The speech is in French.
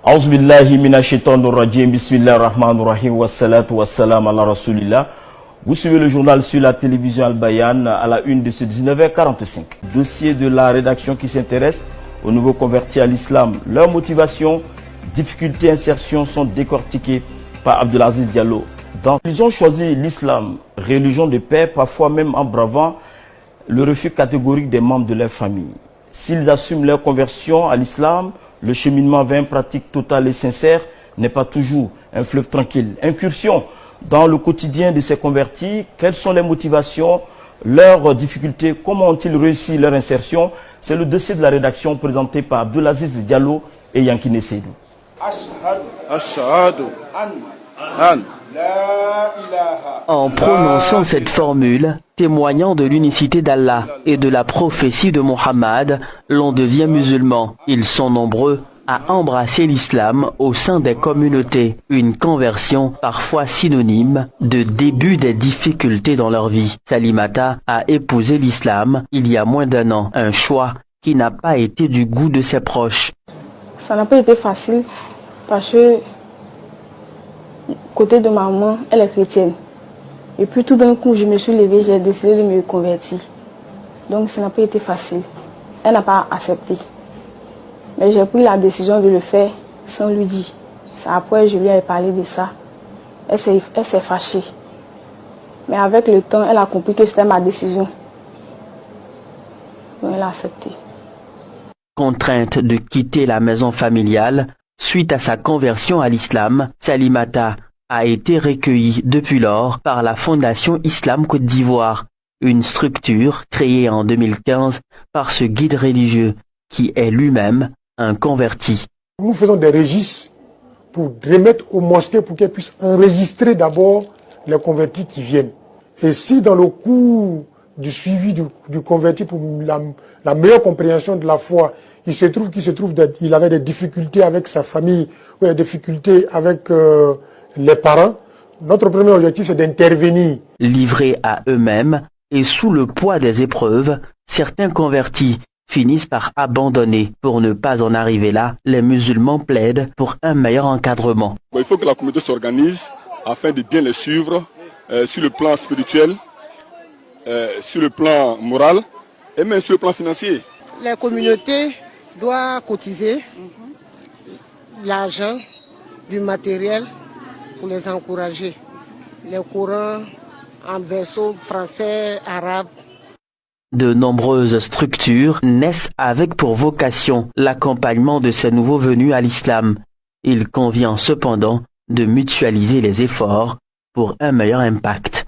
A'udhu billahi minash shaitanir rajim. Bismillahir rahmanir rahim. Wassalatu wassalam ala rasulillah. Vous suivez le journal sur la télévision Al Bayan à la une de ce 19h45. Dossier de la rédaction qui s'intéresse aux nouveaux convertis à l'islam. Leur motivation, difficultés, insertion sont décortiquées par Abdelaziz Diallo. Ils ont choisi l'islam, religion de paix, parfois même en bravant le refus catégorique des membres de leur famille. S'ils assument leur conversion à l'islam, le cheminement vers une pratique totale et sincère n'est pas toujours un fleuve tranquille. Incursion dans le quotidien de ces convertis, quelles sont les motivations, leurs difficultés, comment ont-ils réussi leur insertion? C'est le dossier de la rédaction présenté par Abdelaziz Diallo et Yankine Seydou. En prononçant cette formule, témoignant de l'unicité d'Allah et de la prophétie de Mohammed, l'on devient musulman. Ils sont nombreux à embrasser l'islam au sein des communautés, une conversion parfois synonyme de début des difficultés dans leur vie. Salimata a épousé l'islam il y a moins d'1 an, un choix qui n'a pas été du goût de ses proches. Ça n'a pas été facile parce que côté de maman, elle est chrétienne. Et puis tout d'un coup, je me suis levée, j'ai décidé de me convertir. Donc ça n'a pas été facile. Elle n'a pas accepté. Mais j'ai pris la décision de le faire sans lui dire. Après, je lui ai parlé de ça. Elle s'est fâchée. Mais avec le temps, elle a compris que c'était ma décision. Donc elle a accepté. Contrainte de quitter la maison familiale, suite à sa conversion à l'islam, Salimata a été recueillie depuis lors par la Fondation Islam Côte d'Ivoire, une structure créée en 2015 par ce guide religieux qui est lui-même un converti. Nous faisons des registres pour remettre aux mosquées pour qu'elles puissent enregistrer d'abord les convertis qui viennent. Et si dans le cours du suivi du converti pour la meilleure compréhension de la foi, il avait des difficultés avec sa famille ou des difficultés avec les parents, notre premier objectif c'est d'intervenir. Livrés à eux-mêmes et sous le poids des épreuves, certains convertis finissent par abandonner. Pour ne pas en arriver là, les musulmans plaident pour un meilleur encadrement. Il faut que la communauté s'organise afin de bien les suivre sur le plan spirituel, sur le plan moral et même sur le plan financier. Les communautés doivent cotiser l'argent, du matériel pour les encourager. Les Corans en verso français, arabe. De nombreuses structures naissent avec pour vocation l'accompagnement de ces nouveaux venus à l'islam. Il convient cependant de mutualiser les efforts pour un meilleur impact.